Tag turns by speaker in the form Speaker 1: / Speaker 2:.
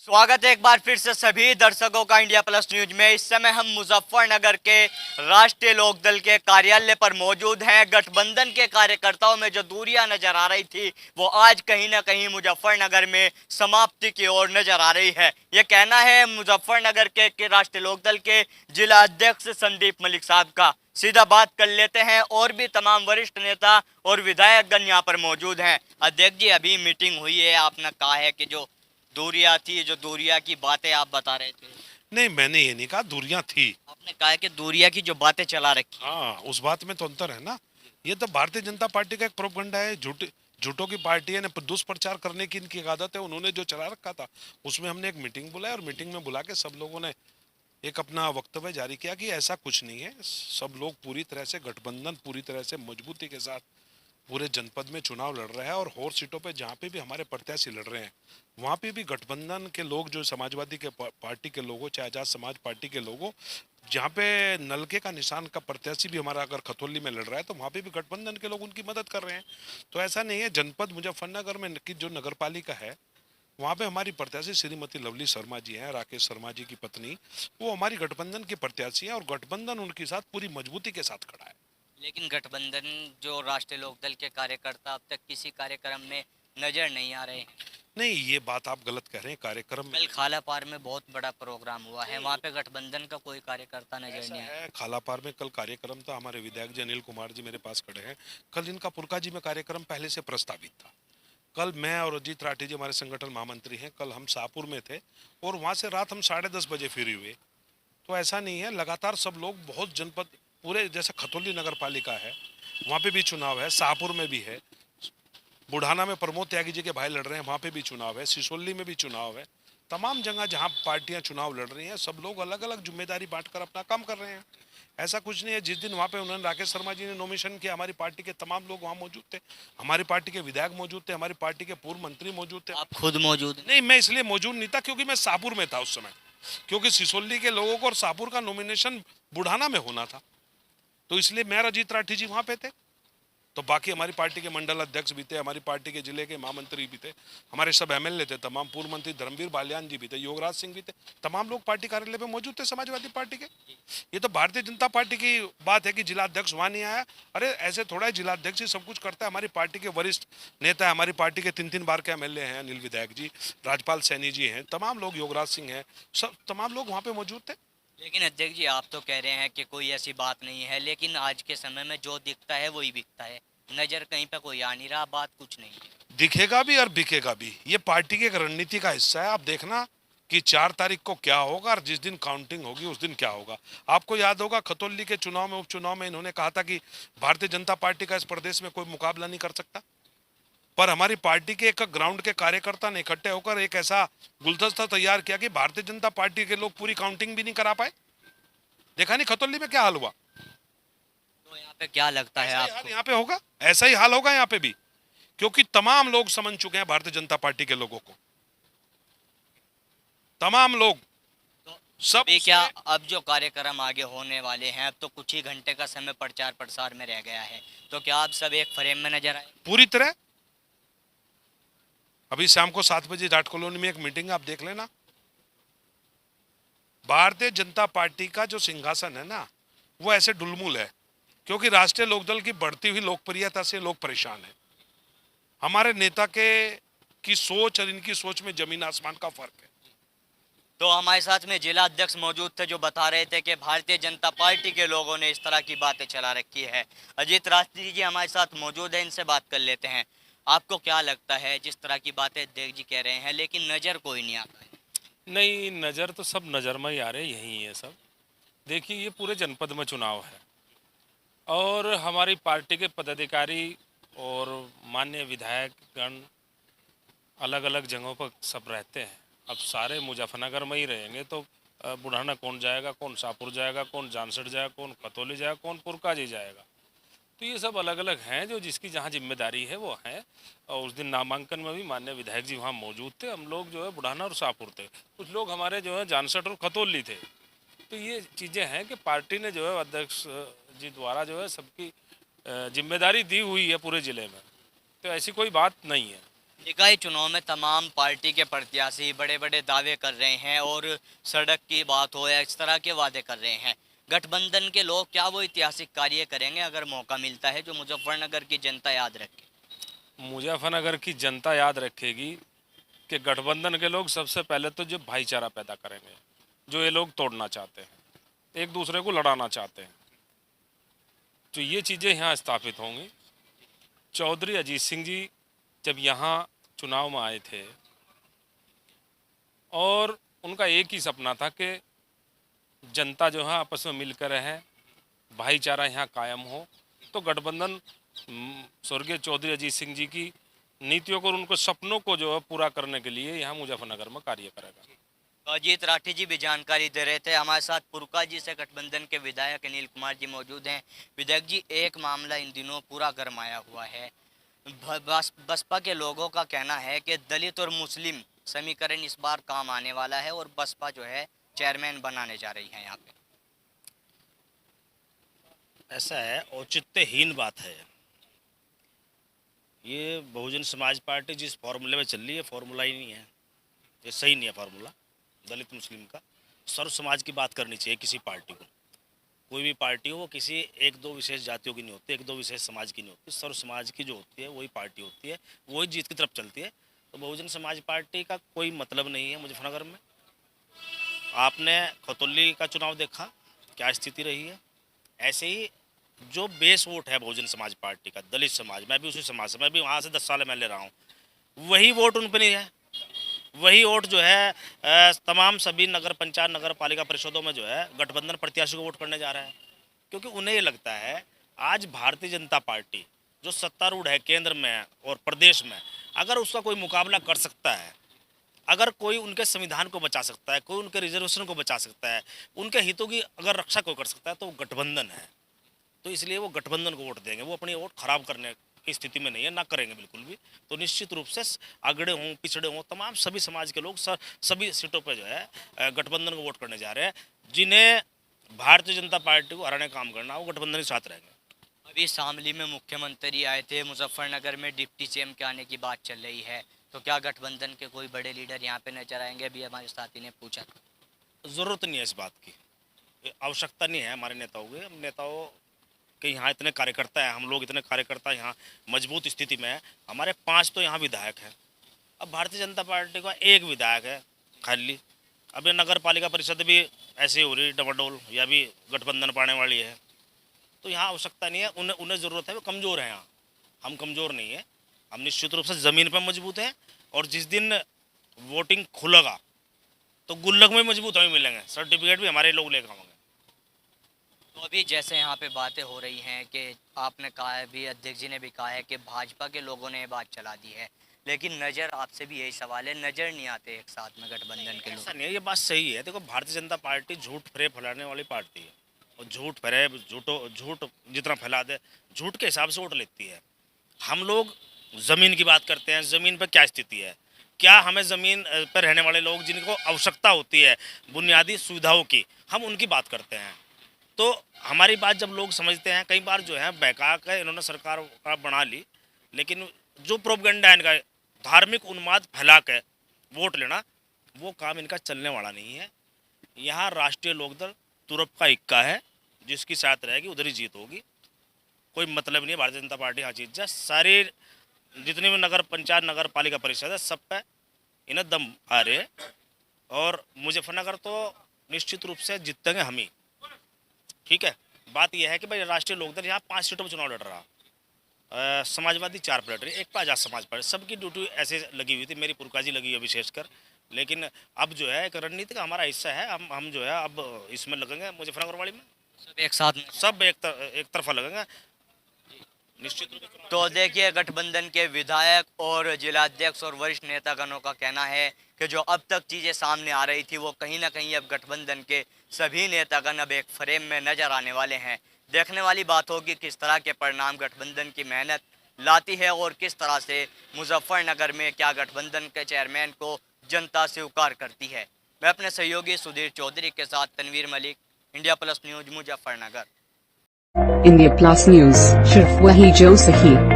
Speaker 1: स्वागत है एक बार फिर से सभी दर्शकों का इंडिया प्लस न्यूज में। इस समय हम मुजफ्फरनगर के राष्ट्रीय लोकदल के कार्यालय पर मौजूद हैं। गठबंधन के कार्यकर्ताओं में जो दूरियां नजर आ रही थी वो आज कहीं ना कहीं मुजफ्फरनगर में समाप्ति की ओर नजर आ रही है। ये कहना है मुजफ्फरनगर के राष्ट्रीय लोकदल के जिला अध्यक्ष संदीप मलिक साहब का। सीधा बात कर लेते हैं। और भी तमाम वरिष्ठ नेता और विधायकगण यहाँ पर मौजूद हैं। अध्यक्ष जी, अभी मीटिंग हुई है, आपने कहा है कि जो दूरियां थी, जो दूरियां की बातें आप बता रहे थे।
Speaker 2: नहीं, मैंने ये नहीं कहा दूरियां थी।
Speaker 1: आपने कहा है कि दूरियां की जो बातें चला रखी है।
Speaker 2: हाँ, उस बात में तो अंतर है ना। ये तो भारतीय जनता पार्टी का एक प्रोपगंडा है। झूठों की पार्टी है, दुष्प्रचार करने की इनकी आदत है। उन्होंने जो चला रखा था उसमें हमने एक मीटिंग बुलाई और मीटिंग में बुला के सब लोगों ने एक अपना वक्तव्य जारी किया कि ऐसा कुछ नहीं है। सब लोग पूरी तरह से गठबंधन पूरी तरह से मजबूती के साथ पूरे जनपद में चुनाव लड़ रहा है और हॉर सीटों पे जहाँ पे भी हमारे प्रत्याशी लड़ रहे हैं वहाँ पे भी गठबंधन के लोग, जो समाजवादी के पार्टी के लोगों, चाहे आजाद समाज पार्टी के लोगों, जहाँ पे नलके का निशान का प्रत्याशी भी हमारा अगर खतौली में लड़ रहा है तो वहाँ पे भी गठबंधन के लोग उनकी मदद कर रहे हैं। तो ऐसा नहीं है। जनपद मुजफ्फरनगर में की जो नगर पालिका है वहाँ पे हमारी प्रत्याशी श्रीमती लवली शर्मा जी हैं, राकेश शर्मा जी की पत्नी, वो हमारी गठबंधन की प्रत्याशी हैं और गठबंधन उनके साथ पूरी मजबूती के साथ खड़ा है।
Speaker 1: लेकिन गठबंधन जो राष्ट्रीय लोकदल के कार्यकर्ता अब तक किसी कार्यक्रम में नजर नहीं आ रहे हैं।
Speaker 2: नहीं, ये बात आप गलत कह रहे हैं। कार्यक्रम
Speaker 1: कल खालापार में बहुत बड़ा प्रोग्राम हुआ है, वहाँ पे गठबंधन का कोई कार्यकर्ता नजर नहीं आया।
Speaker 2: है। खालापार में कल कार्यक्रम था। हमारे विधायक जी अनिल कुमार जी मेरे पास खड़े हैं। कल इनका पुरका जी में कार्यक्रम पहले से प्रस्तावित था। कल मैं और अजीत राठी जी, हमारे संगठन महामंत्री हैं, कल हम शाहपुर में थे और वहाँ से रात हम 10:30 बजे फ्री हुए। तो ऐसा नहीं है, लगातार सब लोग बहुत जनपद पूरे, जैसे खतौली नगर पालिका है वहाँ पे भी चुनाव है, शाहपुर में भी है, बुढ़ाना में प्रमोद त्यागी जी के भाई लड़ रहे हैं, वहाँ पे भी चुनाव है, सिसोली में भी चुनाव है। तमाम जगह जहाँ पार्टियां चुनाव लड़ रही हैं सब लोग अलग अलग जिम्मेदारी बांटकर अपना काम कर रहे हैं। ऐसा कुछ नहीं है। जिस दिन वहाँ पे उन्होंने राकेश शर्मा जी ने नॉमिनेशन किया, हमारी पार्टी के तमाम लोग वहाँ मौजूद थे। हमारी पार्टी के विधायक मौजूद थे, हमारी पार्टी के पूर्व मंत्री मौजूद थे।
Speaker 1: आप खुद मौजूद हैं?
Speaker 2: नहीं, मैं इसलिए मौजूद नहीं था क्योंकि मैं शाहपुर में था उस समय, क्योंकि सिसोली के लोगों को और शाहपुर का नॉमिनेशन बुढ़ाना में होना था, तो इसलिए मैं और अजीत राठी जी वहाँ पे थे। तो बाकी हमारी पार्टी के मंडल अध्यक्ष भी थे, हमारी पार्टी के जिले के महामंत्री भी थे, हमारे सब एमएलए थे, तमाम पूर्व मंत्री धर्मवीर बालियान जी भी थे, योगराज सिंह भी थे। तमाम लोग पार्टी कार्यालय में मौजूद थे समाजवादी पार्टी के। ये तो भारतीय जनता पार्टी की बात है कि जिला अध्यक्ष वहाँ नहीं आया। अरे ऐसे थोड़ा है, जिला अध्यक्ष ही सब कुछ करता है। हमारी पार्टी के वरिष्ठ नेता है, हमारी पार्टी के 3-3 बार के एमएलए हैं, अनिल विधायक जी, राजपाल सैनी जी हैं, तमाम लोग, योगराज सिंह हैं, सब तमाम लोग वहाँ पे मौजूद थे।
Speaker 1: लेकिन अध्यक्ष जी, आप तो कह रहे हैं कि कोई ऐसी बात नहीं है, लेकिन आज के समय में जो दिखता है वही बिकता है। नजर कहीं पे कोई आ नहीं रहा, बात कुछ नहीं है।
Speaker 2: दिखेगा भी और बिकेगा भी। ये पार्टी की एक रणनीति का हिस्सा है। आप देखना कि 4 तारीख को क्या होगा और जिस दिन काउंटिंग होगी उस दिन क्या होगा। आपको याद होगा खतौली के चुनाव में, उपचुनाव में इन्होंने कहा था कि भारतीय जनता पार्टी का इस प्रदेश में कोई मुकाबला नहीं कर सकता। पर हमारी पार्टी के एक ग्राउंड के कार्यकर्ता ने इकट्ठे होकर एक ऐसा गुलदस्ता तैयार किया कि भारतीय जनता पार्टी के लोग पूरी काउंटिंग भी नहीं करा पाए। देखा नहीं खतौली में क्या हाल हुआ।
Speaker 1: तो यहाँ पे क्या लगता है
Speaker 2: ऐसा ही हाल
Speaker 1: आपको?
Speaker 2: यहाँ पे होगा, ऐसा ही हाल होगा यहाँ पे भी, क्योंकि तमाम लोग समझ चुके हैं भारतीय जनता पार्टी के लोगों को। तमाम लोग
Speaker 1: तो
Speaker 2: सब
Speaker 1: अभी क्या, अब जो कार्यक्रम आगे होने वाले हैं, अब तो कुछ ही घंटे का समय प्रचार प्रसार में रह गया है, तो क्या आप सब एक फ्रेम में नजर आए?
Speaker 2: पूरी तरह। अभी शाम को 7 बजे जाट कॉलोनी में एक मीटिंग आप देख लेना। भारतीय जनता पार्टी का जो सिंहासन है ना, वो ऐसे डुलमुल है क्योंकि राष्ट्रीय लोकदल की बढ़ती हुई लोकप्रियता से लोग परेशान हैं। हमारे नेता के की सोच और इनकी सोच में जमीन आसमान का फर्क है।
Speaker 1: तो हमारे साथ में जिला अध्यक्ष मौजूद थे जो बता रहे थे कि भारतीय जनता पार्टी के लोगों ने इस तरह की बातें चला रखी है। अजीत राष्ट्रीय जी हमारे साथ मौजूद है, इनसे बात कर लेते हैं। आपको क्या लगता है, जिस तरह की बातें अध्यक्ष जी कह रहे हैं, लेकिन नजर कोई नहीं आता है?
Speaker 3: नहीं, नज़र तो सब नज़र में ही आ रहे, यही है सब। देखिए, ये पूरे जनपद में चुनाव है और हमारी पार्टी के पदाधिकारी और माननीय विधायकगण अलग अलग जगहों पर सब रहते हैं। अब सारे मुजफ्फरनगर में ही रहेंगे तो बुढ़ाना कौन जाएगा, कौन शाहपुर जाएगा, कौन जानसठ जाएगा, कौन खतौली जाएगा, कौन पुरकाजी जाएगा। तो ये सब अलग अलग हैं, जो जिसकी जहाँ जिम्मेदारी है वो है। और उस दिन नामांकन में भी माननीय विधायक जी वहाँ मौजूद थे। हम लोग जो है बुढ़ाना और शाहपुर थे, कुछ लोग हमारे जो है जानसठ और खतौली थे। तो ये चीज़ें हैं कि पार्टी ने जो है अध्यक्ष जी द्वारा जो है सबकी जिम्मेदारी दी हुई है पूरे ज़िले में, तो ऐसी कोई बात नहीं है।
Speaker 1: निकाय चुनाव में तमाम पार्टी के प्रत्याशी बड़े बड़े दावे कर रहे हैं और सड़क की बात हो या इस तरह के वादे कर रहे हैं। गठबंधन के लोग क्या वो ऐतिहासिक कार्य करेंगे अगर मौका मिलता है, जो मुजफ्फरनगर की जनता याद रखे?
Speaker 3: मुजफ्फरनगर की जनता याद रखेगी कि गठबंधन के लोग सबसे पहले तो जो भाईचारा पैदा करेंगे, जो ये लोग तोड़ना चाहते हैं, एक दूसरे को लड़ाना चाहते हैं, तो ये चीज़ें यहाँ स्थापित होंगी। चौधरी अजीत सिंह जी जब यहाँ चुनाव में आए थे और उनका एक ही सपना था कि जनता जो है आपस में मिलकर रहे, भाईचारा यहाँ कायम हो, तो गठबंधन स्वर्गीय चौधरी अजीत सिंह जी की नीतियों को और उनको सपनों को जो है पूरा करने के लिए यहाँ मुजफ्फरनगर में कार्य करेगा।
Speaker 1: अजीत राठी जी भी जानकारी दे रहे थे। हमारे साथ पुरका जी से गठबंधन के विधायक अनिल कुमार जी मौजूद हैं। विधायक जी, एक मामला इन दिनों पूरा गरमाया हुआ है। बसपा के लोगों का कहना है कि दलित और मुस्लिम समीकरण इस बार काम आने वाला है और बसपा जो है चेयरमैन बनाने जा रही है यहाँ पे।
Speaker 4: ऐसा है, औचित्यहीन बात है। ये बहुजन समाज पार्टी जिस फॉर्मूले में चल रही है, फॉर्मूला ही नहीं है, ये सही नहीं है फॉर्मूला दलित मुस्लिम का। सर्व समाज की बात करनी चाहिए किसी पार्टी को। कोई भी पार्टी हो वो किसी एक दो विशेष जातियों की नहीं होती, एक दो विशेष समाज की नहीं होती। सर्व समाज की जो होती है वही पार्टी होती है, वही जीत की तरफ चलती है। तो बहुजन समाज पार्टी का कोई मतलब नहीं है मुजफ्फरनगर में। आपने खतौली का चुनाव देखा, क्या स्थिति रही है। ऐसे ही जो बेस वोट है बहुजन समाज पार्टी का, दलित समाज, मैं भी उसी समाज से, मैं भी वहाँ से 10 साल में ले रहा हूँ, वही वोट उन पर नहीं है। वही वोट जो है तमाम सभी नगर पंचायत नगर पालिका परिषदों में जो है गठबंधन प्रत्याशी को वोट करने जा रहा है, क्योंकि उन्हें ये लगता है आज भारतीय जनता पार्टी जो सत्तारूढ़ है केंद्र में और प्रदेश में, अगर उसका कोई मुकाबला कर सकता है, अगर कोई उनके संविधान को बचा सकता है, कोई उनके रिजर्वेशन को बचा सकता है, उनके हितों की अगर रक्षा कोई कर सकता है, तो वो गठबंधन है। तो इसलिए वो गठबंधन को वोट देंगे। वो अपनी वोट खराब करने की स्थिति में नहीं है, ना करेंगे बिल्कुल भी। तो निश्चित रूप से अगड़े हों पिछड़े हों तमाम सभी समाज के लोग सभी सीटों पे जो है गठबंधन को वोट करने जा रहे हैं। जिन्हें भारतीय जनता पार्टी को हराने काम करना, वो गठबंधन के साथ रहेंगे।
Speaker 1: अभी शामली में मुख्यमंत्री आए थे, मुजफ्फरनगर में डिप्टी सीएम के आने की बात चल रही है, तो क्या गठबंधन के कोई बड़े लीडर यहाँ पे नजर आएंगे? अभी हमारे साथी ने पूछा था।
Speaker 4: ज़रूरत नहीं है इस बात की, आवश्यकता नहीं है हमारे नेताओं की। हम नेताओं के यहाँ इतने कार्यकर्ता हैं, हम लोग इतने कार्यकर्ता यहाँ मजबूत स्थिति में है। हमारे 5 तो यहाँ विधायक हैं। अब भारतीय जनता पार्टी का एक विधायक है खाली। अब ये नगर पालिका परिषद भी ऐसे हो रही डबडोल, या भी गठबंधन पाने वाली है। तो यहाँ आवश्यकता नहीं है, उन्हें ज़रूरत है। वो कमज़ोर हैं यहाँ, हम कमज़ोर नहीं है। हम निश्चित रूप से ज़मीन पर मजबूत हैं, और जिस दिन वोटिंग खुलेगा तो गुल्लक में मजबूत हमें मिलेंगे, सर्टिफिकेट भी हमारे लोग लेकर आएंगे।
Speaker 1: तो अभी जैसे यहाँ पे बातें हो रही हैं कि आपने कहा है, भी अध्यक्ष जी ने भी कहा है कि भाजपा के लोगों ने ये बात चला दी है, लेकिन नज़र आपसे भी यही सवाल है, नज़र नहीं आते एक साथ में गठबंधन के लोग?
Speaker 4: ऐसा नहीं है, ये बात सही है। देखो, भारतीय जनता पार्टी झूठ फरे फैलाने वाली पार्टी है, और झूठ जितना फैला दे, झूठ के हिसाब से वोट लेती है। हम लोग ज़मीन की बात करते हैं, ज़मीन पर क्या स्थिति है, क्या हमें ज़मीन पर रहने वाले लोग जिनको आवश्यकता होती है बुनियादी सुविधाओं की, हम उनकी बात करते हैं। तो हमारी बात जब लोग समझते हैं, कई बार जो है बहका के इन्होंने सरकार का बना ली, लेकिन जो प्रोपगेंडा है इनका, धार्मिक उन्माद फैला के वोट लेना, वो काम इनका चलने वाला नहीं है। यहाँ राष्ट्रीय लोकदल तुरप का इक्का है, जिसकी साथ रहेगी उधर ही जीत होगी। कोई मतलब नहीं है भारतीय जनता पार्टी यहाँ जीत जाए। सारी जितनी भी नगर पंचायत नगर पालिका परिषद है, सब पे इन्हें दम आ रहे। और मुजफ्फरनगर तो निश्चित रूप से जीतेंगे हम ही। ठीक है, बात यह है कि भाई राष्ट्रीय लोकदल यहाँ 5 सीटों पर चुनाव लड़ रहा, समाजवादी 4 पर लड़ रही, एक पर आजाद समाज पार्टी, सबकी ड्यूटी ऐसे लगी हुई थी। मेरी पुरका जी लगी है विशेषकर। लेकिन अब जो है एक रणनीति का हमारा हिस्सा है, हम जो है अब इसमें लगेंगे मुजफ्फरनगर वाली में,
Speaker 1: सब एक साथ में,
Speaker 4: सब एक तरफा लगेंगे निश्चित रूप से।
Speaker 1: तो देखिए, गठबंधन के विधायक और जिलाध्यक्ष और वरिष्ठ नेतागणों का कहना है कि जो अब तक चीज़ें सामने आ रही थी, वो कहीं ना कहीं अब गठबंधन के सभी नेतागण अब एक फ्रेम में नजर आने वाले हैं। देखने वाली बात होगी किस तरह के परिणाम गठबंधन की मेहनत लाती है और किस तरह से मुजफ्फरनगर में क्या गठबंधन के चेयरमैन को जनता स्वीकार करती है। मैं अपने सहयोगी सुधीर चौधरी के साथ Tanveer Malik, India plus news, Muzaffarnagar.
Speaker 5: India plus news, सिर्फ वही जो सही।